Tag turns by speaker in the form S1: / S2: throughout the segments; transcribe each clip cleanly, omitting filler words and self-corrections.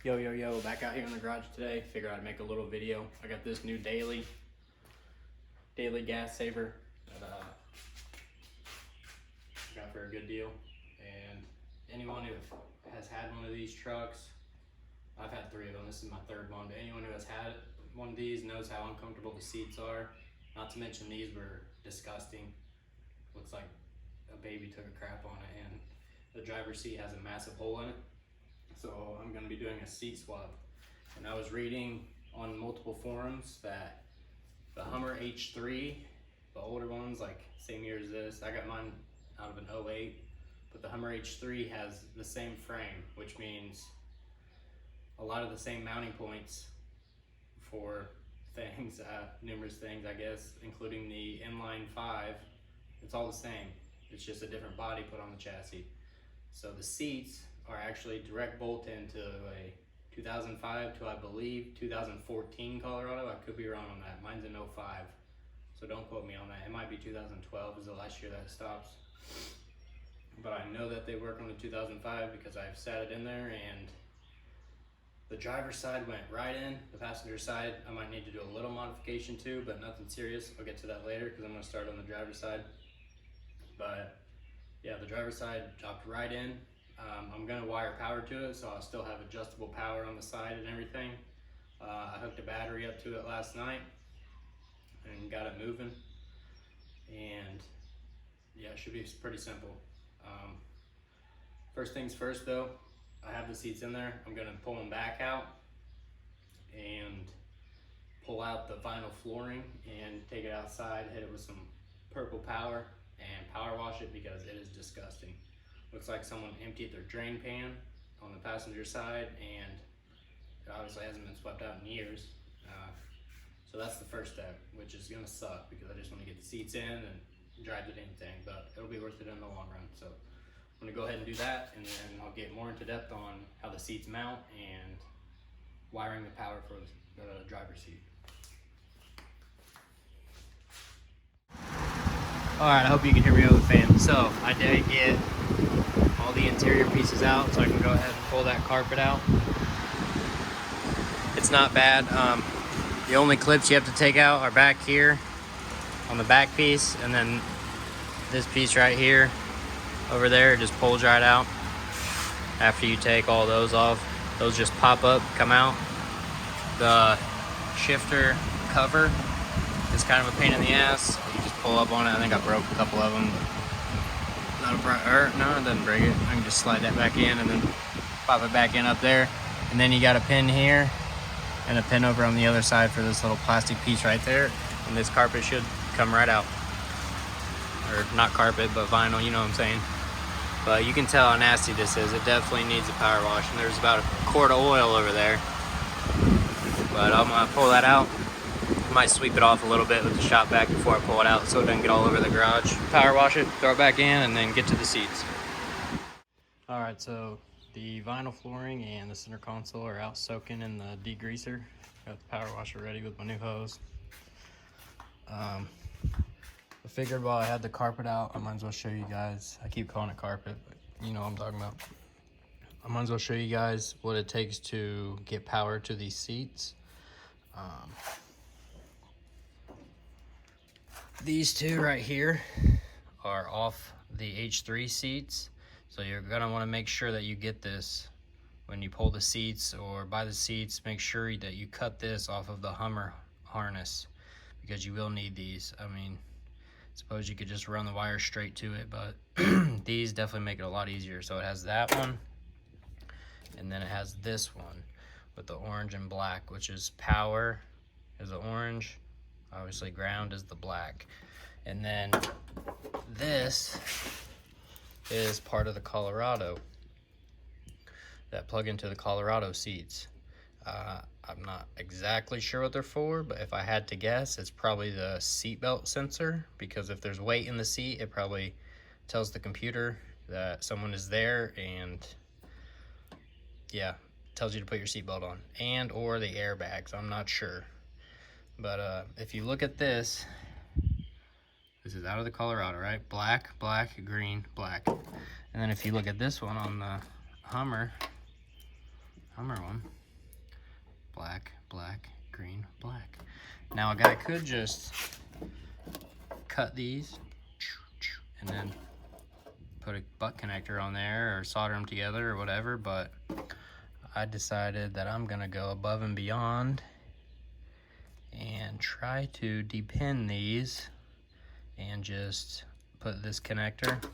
S1: Yo, back out here in the garage today. Figured I'd make a little video. I got this new daily gas saver that I got for a good deal. And anyone who has had one of these trucks, I've had 3 of them. This is my 3rd one. But anyone who has had one of these knows how uncomfortable the seats are. Not to mention these were disgusting. Looks like a baby took a crap on it, and the driver's seat has a massive hole in it. So I'm going to be doing a seat swap. And I was reading on multiple forums that the Hummer H3, the older ones, like same year as this, I got mine out of an '08, but the Hummer H3 has the same frame, which means a lot of the same mounting points for things, numerous things, I guess, including the inline 5. It's all the same. It's just a different body put on the chassis. So the seats are actually direct bolt into a 2005 to, I believe, 2014 Colorado. I could be wrong on that. Mine's an '05, so don't quote me on that. It might be 2012 is the last year that it stops. But I know that they work on the 2005 because I've sat it in there, and the driver's side went right in. The passenger side, I might need to do a little modification too, but nothing serious. I'll get to that later because I'm going to start on the driver's side. But yeah, the driver's side dropped right in. I'm going to wire power to it, so I'll still have adjustable power on the side and everything. I hooked a battery up to it last night and got it moving. And yeah, it should be pretty simple. First things first though, I have the seats in there. I'm going to pull them back out and pull out the vinyl flooring and take it outside, hit it with some purple power and power wash it because it is disgusting. Looks like someone emptied their drain pan on the passenger side, and it obviously hasn't been swept out in years. So that's the first step, which is gonna suck because I just want to get the seats in and drive the damn thing, but it'll be worth it in the long run. So I'm gonna go ahead and do that, and then I'll get more into depth on how the seats mount and wiring the power for the driver's seat. Alright, I hope you can hear me over the fan. So I did get all the interior pieces out, so I can go ahead and pull that carpet out. It's not bad. The only clips you have to take out are back here on the back piece, and then this piece right here over there just pulls right out. After you take all those off, those just pop up, come out. The shifter cover is kind of a pain in the ass. You just pull up on it. I think I broke a couple of them. No, it doesn't break it. I can just slide that back in and then pop it back in up there. And then you got a pin here and a pin over on the other side for this little plastic piece right there. And this carpet should come right out. Or not carpet, but vinyl, you know what I'm saying. But you can tell how nasty this is. It definitely needs a power wash. And there's about a quart of oil over there. But I'm gonna pull that out. Might sweep it off a little bit with the shop vac before I pull it out so it doesn't get all over the garage. Power wash it, throw it back in, and then get to the seats. Alright, so the vinyl flooring and the center console are out soaking in the degreaser. Got the power washer ready with my new hose. I figured while I had the carpet out, I might as well show you guys. I keep calling it carpet, but you know what I'm talking about. I might as well show you guys what it takes to get power to these seats. These two right here are off the H3 seats. So you're gonna wanna make sure that you get this when you pull the seats or buy the seats. Make sure that you cut this off of the Hummer harness because you will need these. I mean, suppose you could just run the wire straight to it, but these definitely make it a lot easier. So it has that one, and then it has this one with the orange and black, which is power is the orange. Obviously ground is the black. And then this is part of the Colorado that plug into the Colorado seats. I'm not exactly sure what they're for, but if I had to guess, it's probably the seatbelt sensor, because if there's weight in the seat, it probably tells the computer that someone is there, and yeah, tells you to put your seatbelt on, and or the airbags. I'm not sure. But if you look at this, this is out of the Colorado, right? Black, black, green, black. And then if you look at this one on the Hummer Hummer one. Black, black, green, black. Now a guy could just cut these and then put a butt connector on there or solder them together or whatever, but I decided that I'm gonna go above and beyond and try to depin these and just put this connector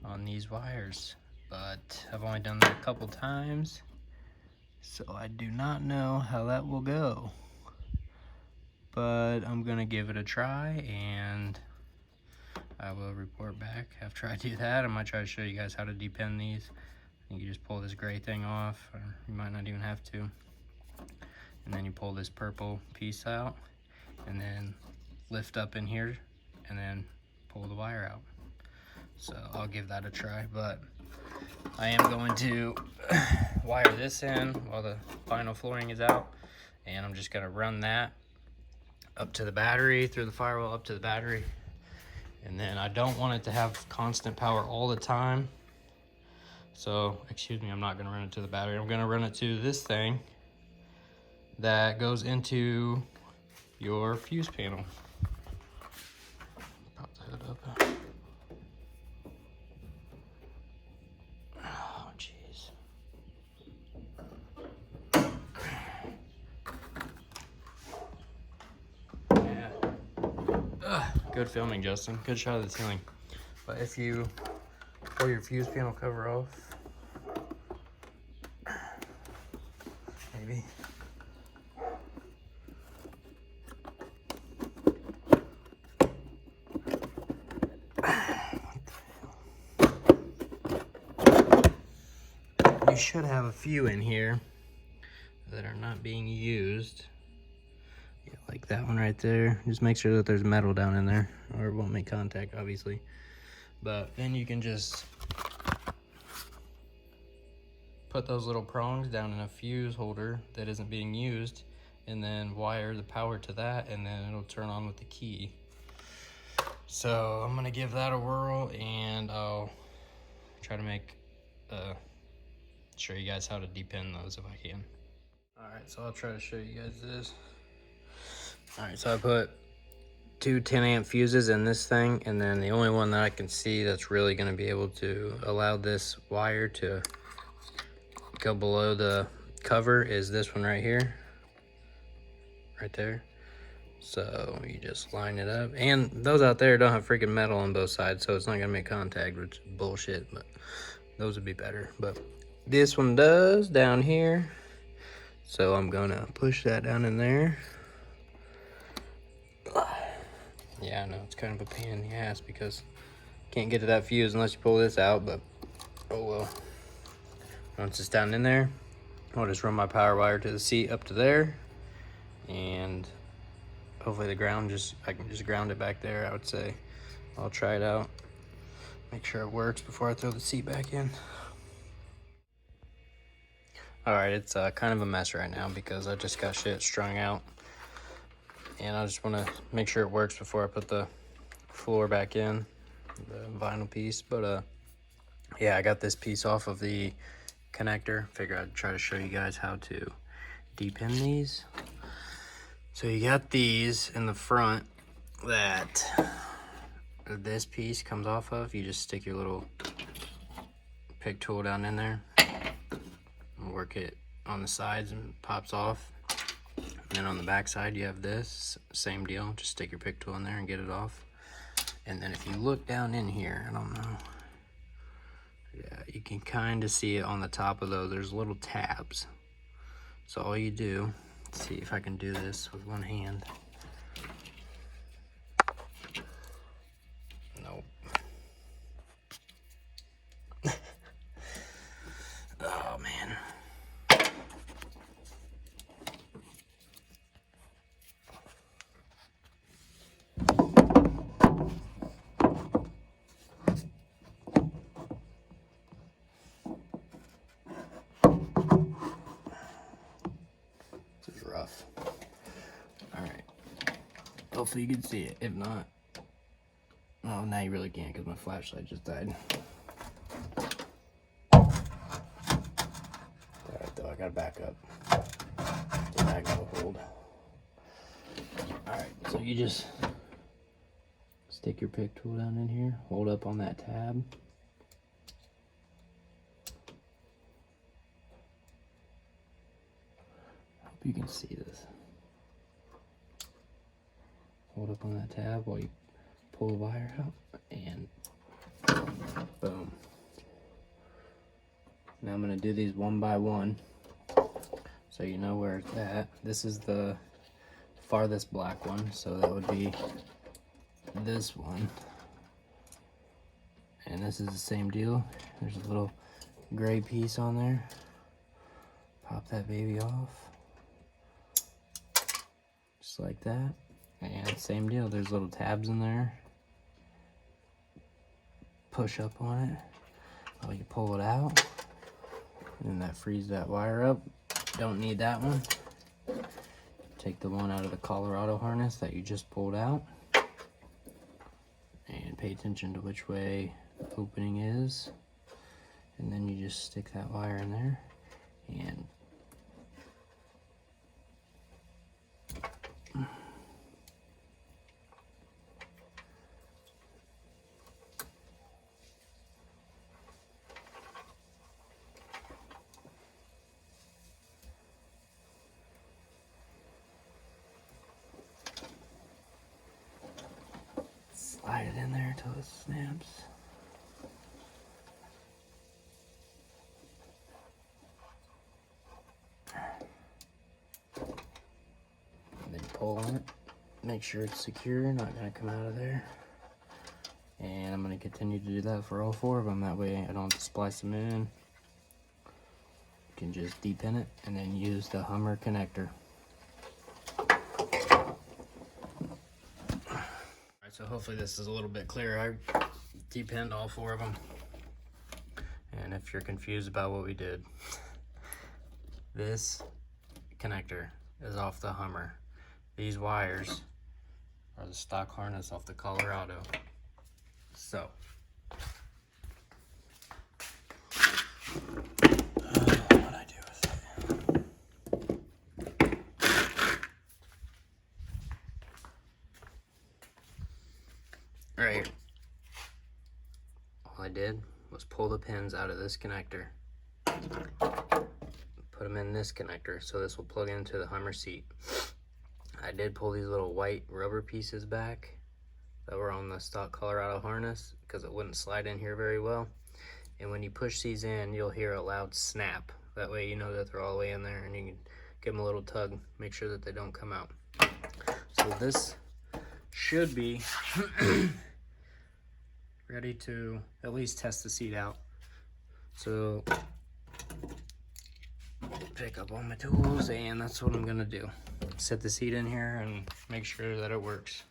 S1: on these wires. But I've only done that a couple times, so I do not know how that will go. But I'm gonna give it a try and I will report back after I do that. I might try to show you guys how to depin these. You just pull this gray thing off, or you might not even have to. And then you pull this purple piece out and then lift up in here and then pull the wire out. So I'll give that a try, but I am going to wire this in while the vinyl flooring is out, and I'm just gonna run that up to the battery, through the firewall up to the battery. And then I don't want it to have constant power all the time. So, excuse me, I'm not gonna run it to the battery. I'm gonna run it to this thing that goes into your fuse panel. Pop the hood up. Oh, jeez. Yeah. Good filming, Justin. Good shot of the ceiling. But if you pull your fuse panel cover off, maybe. You should have a few in here that are not being used. Yeah, like that one right there. Just make sure that there's metal down in there, or it won't make contact, obviously. But then you can just put those little prongs down in a fuse holder that isn't being used, and then wire the power to that, and then it'll turn on with the key. So I'm gonna give that a whirl, and I'll try to show you guys how to depin those if I can. All right, so I'll try to show you guys this. All right, so I put two 10 amp fuses in this thing, and then the only one that I can see that's really gonna be able to allow this wire to go below the cover is this one right here, right there. So you just line it up, and those out there don't have freaking metal on both sides, so it's not gonna make contact, which is bullshit, but those would be better. But this one does down here, so I'm gonna push that down in there. Yeah, I know it's kind of a pain in the ass because you can't get to that fuse unless you pull this out, but oh well. Once it's down in there, I'll just run my power wire to the seat up to there, and hopefully the ground I can just ground it back there, I would say. I'll try it out, make sure it works before I throw the seat back in. All right, it's kind of a mess right now because I just got shit strung out, and I just want to make sure it works before I put the floor back in, the vinyl piece. But yeah, I got this piece off of the connector. Figure I'd try to show you guys how to depin these. So you got these in the front that this piece comes off of. You just stick your little pick tool down in there and work it on the sides, and it pops off. And then on the back side you have this, same deal, just stick your pick tool in there and get it off. And then if you look down in here, I don't know, yeah, you can kind of see it on the top of those, there's little tabs. So all you do, let's see if I can do this with one hand. Nope. Oh man. This is rough. All right. Hopefully you can see it. If not, oh, now you really can't because my flashlight just died. Alright, though, I gotta back up. The bag will hold. Alright, so you just stick your pick tool down in here, hold up on that tab. Hope you can see this. Hold up on that tab while you pull the wire out, and boom. Now I'm gonna do these one by one, so you know where it's at. This is the farthest black one, so that would be this one. And this is the same deal. There's a little gray piece on there. Pop that baby off. Just like that. And same deal, there's little tabs in there. Push up on it while you pull it out. And then that frees that wire up. Don't need that one. Take the one out of the Colorado harness that you just pulled out. And pay attention to which way the opening is. And then you just stick that wire in there and slide it in there until it snaps. And then pull on it. Make sure it's secure, not gonna come out of there. And I'm gonna continue to do that for all 4 of them. That way I don't have to splice them in. You can just depin it and then use the Hummer connector. So hopefully this is a little bit clearer. I depinned all 4 of them. And if you're confused about what we did, this connector is off the Hummer. These wires are the stock harness off the Colorado. So, what'd I do with it? Right. All I did was pull the pins out of this connector, put them in this connector, so this will plug into the Hummer seat. I did pull these little white rubber pieces back that were on the stock Colorado harness because it wouldn't slide in here very well. And when you push these in, you'll hear a loud snap. That way you know that they're all the way in there, and you can give them a little tug, make sure that they don't come out. So this should be ready to at least test the seat out. So pick up all my tools, and that's what I'm gonna do. Set the seat in here and make sure that it works.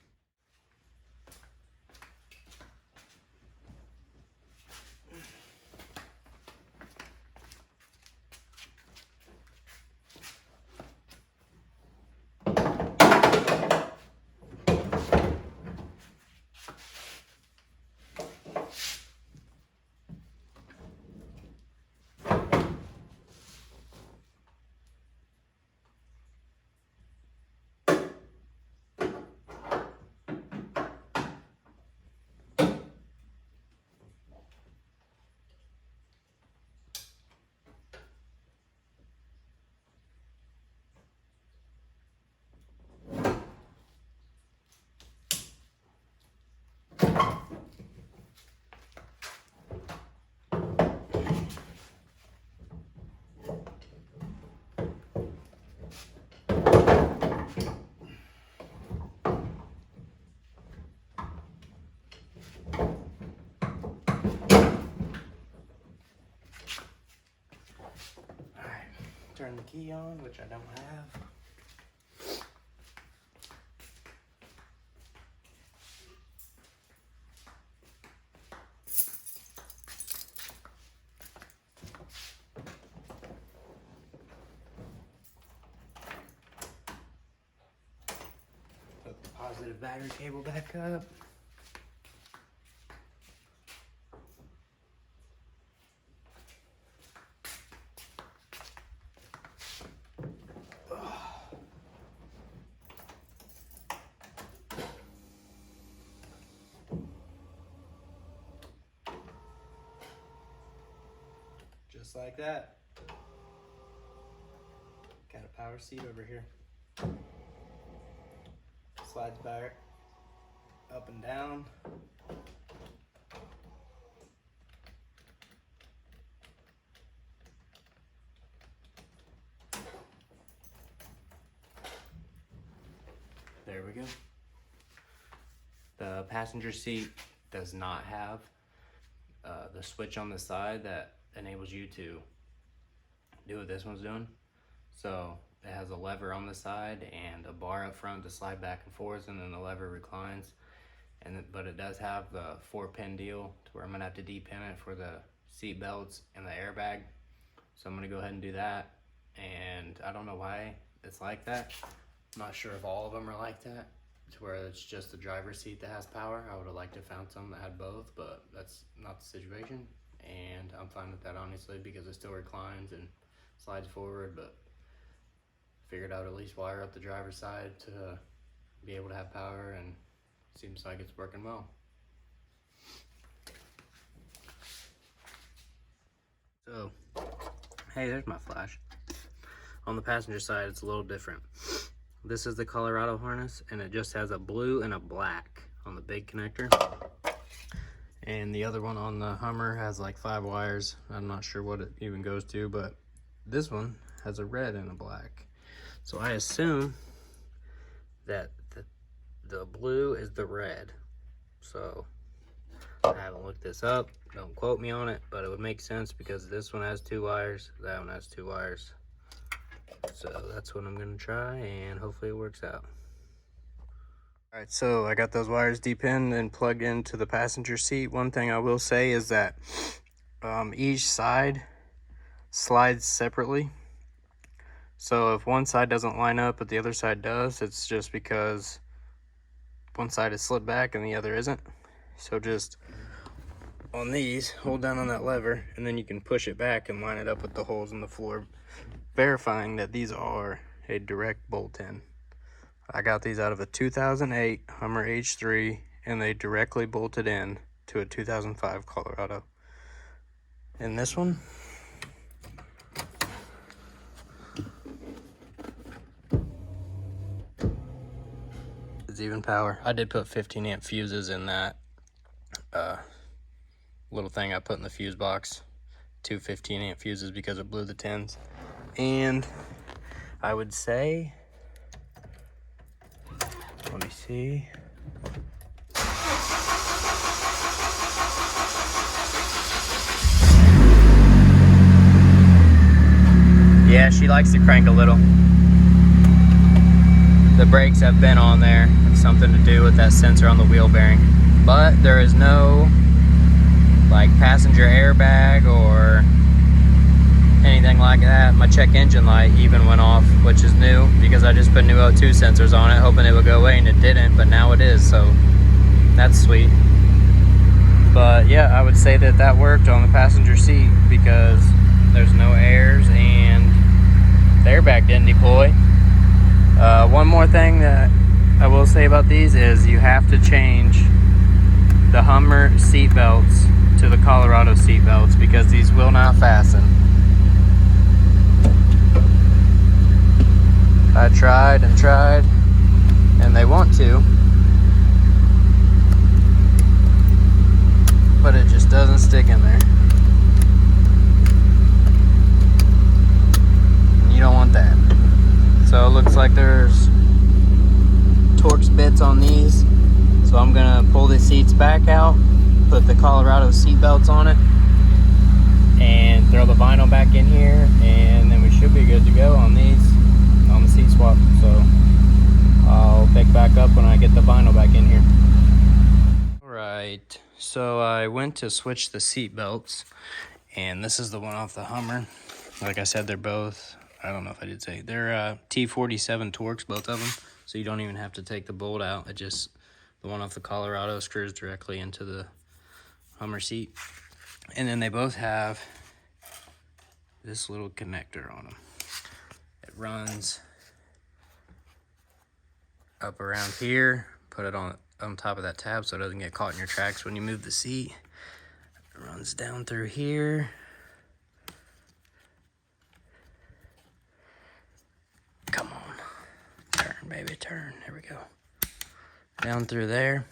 S1: Turn the key on, which I don't have. Put the positive battery cable back up. just like that. Got a power seat over here. Slides back, up and down. There we go. The passenger seat does not have the switch on the side that enables you to do what this one's doing. So it has a lever on the side and a bar up front to slide back and forth, and then the lever reclines. But it does have the 4-pin deal to where I'm gonna have to depin it for the seat belts and the airbag. So I'm gonna go ahead and do that. And I don't know why it's like that. I'm not sure if all of them are like that, to where it's just the driver's seat that has power. I would have liked to have found some that had both, but that's not the situation. And I'm fine with that, honestly, because it still reclines and slides forward, but figured out at least wire up the driver's side to be able to have power, and seems like it's working well. So, hey, there's my flash. On the passenger side, it's a little different. This is the Colorado harness, and it just has a blue and a black on the big connector. And the other one on the Hummer has like 5 wires. I'm not sure what it even goes to, but this one has a red and a black. So I assume that the blue is the red. So I haven't looked this up. Don't quote me on it, but it would make sense because this one has 2 wires, that one has 2 wires. So that's what I'm gonna try, and hopefully it works out. All right, so I got those wires depinned and plugged into the passenger seat. One thing I will say is that each side slides separately. So if one side doesn't line up but the other side does, it's just because one side is slid back and the other isn't. So just on these, hold down on that lever, and then you can push it back and line it up with the holes in the floor, verifying that these are a direct bolt-in. I got these out of a 2008 Hummer H3, and they directly bolted in to a 2005 Colorado. And this one, is even power. I did put 15 amp fuses in that little thing I put in the fuse box. 2 15 amp fuses because it blew the tins. And I would say, let me see. Yeah, she likes to crank a little. The brakes have been on there. It's something to do with that sensor on the wheel bearing. But there is no like passenger airbag or anything like that. My check engine light even went off, which is new because I just put new O2 sensors on it, hoping it would go away, and it didn't, but now it is, so that's sweet. But yeah, I would say that that worked on the passenger seat because there's no airs and the airbag didn't deploy. One more thing that I will say about these is you have to change the Hummer seat belts to the Colorado seat belts because these will not fasten. I tried and tried, and they want to, but it just doesn't stick in there. And you don't want that. So it looks like there's Torx bits on these. So I'm gonna pull the seats back out, put the Colorado seat belts on it, and throw the vinyl back in here, and then we should be good to go on these, on the seat swap. So I'll pick back up when I get the vinyl back in here. All right, so I went to switch the seat belts, and this is the one off the Hummer. Like I said, they're both, I don't know if I did say, they're T47 Torx, both of them. So you don't even have to take the bolt out. It just, the one off the Colorado screws directly into the Hummer seat. And then they both have this little connector on them. It runs up around here, put it on top of that tab so it doesn't get caught in your tracks when you move the seat. It runs down through here baby, turn. There we go. Down through there,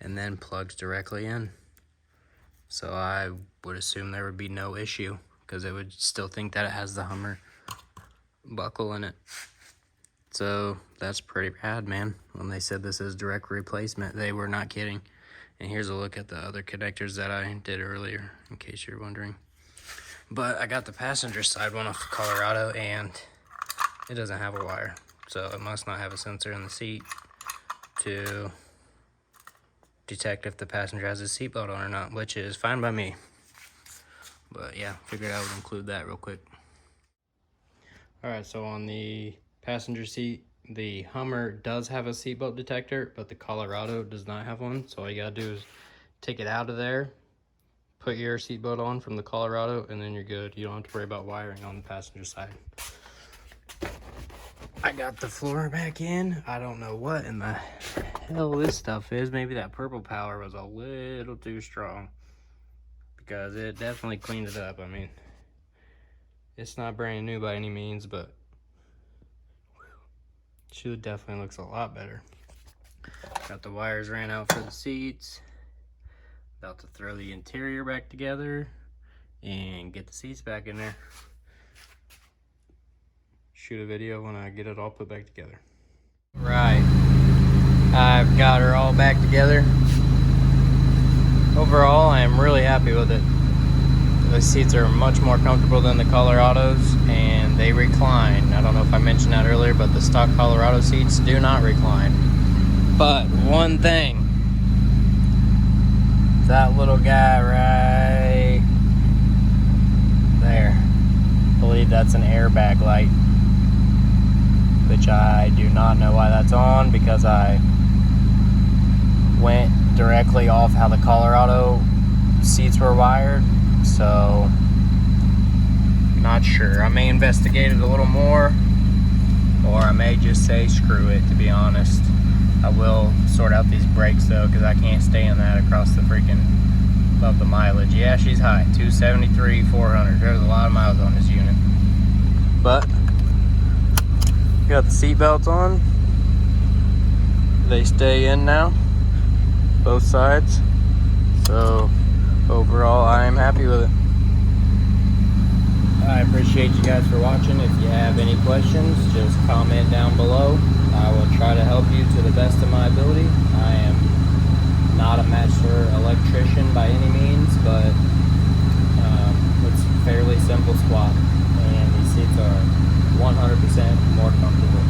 S1: and then plugs directly in. So I would assume there would be no issue, because it would still think that it has the Hummer buckle in it. So that's pretty bad, man. When they said this is direct replacement, they were not kidding. And here's a look at the other connectors that I did earlier, in case you're wondering. But I got the passenger side one off the Colorado, and it doesn't have a wire. So it must not have a sensor in the seat to detect if the passenger has his seatbelt on or not, which is fine by me. But yeah, figured I would include that real quick. All right, so on the passenger seat, the Hummer does have a seatbelt detector, but the Colorado does not have one. So all you gotta do is take it out of there, put your seatbelt on from the Colorado, and then you're good. You don't have to worry about wiring on the passenger side. I got the floor back in. I don't know what in the hell this stuff is. Maybe that purple power was a little too strong, because it definitely cleaned it up. I mean, it's not brand new by any means, but shoe definitely looks a lot better. Got the wires ran out for the seats. About to throw the interior back together and get the seats back in there. Shoot a video when I get it all put back together. Right, I've got her all back together. Overall, I am really happy with it. The seats are much more comfortable than the Colorados, and they recline. I don't know if I mentioned that earlier, but the stock Colorado seats do not recline. But one thing, that little guy right there, I believe that's an airbag light, which I do not know why that's on, because I went directly off how the Colorado seats were wired. So, not sure. I may investigate it a little more, or I may just say screw it, to be honest. I will sort out these brakes though, because I can't stand that across the freaking, love the mileage. Yeah, she's high, 273, 400. There's a lot of miles on this unit. But, got the seat belts on. They stay in now, both sides. So, overall, I am happy with it. I appreciate you guys for watching. If you have any questions, just comment down below. I will try to help you to the best of my ability. I am not a master electrician by any means, but it's a fairly simple squat, and these seats are 100% more comfortable.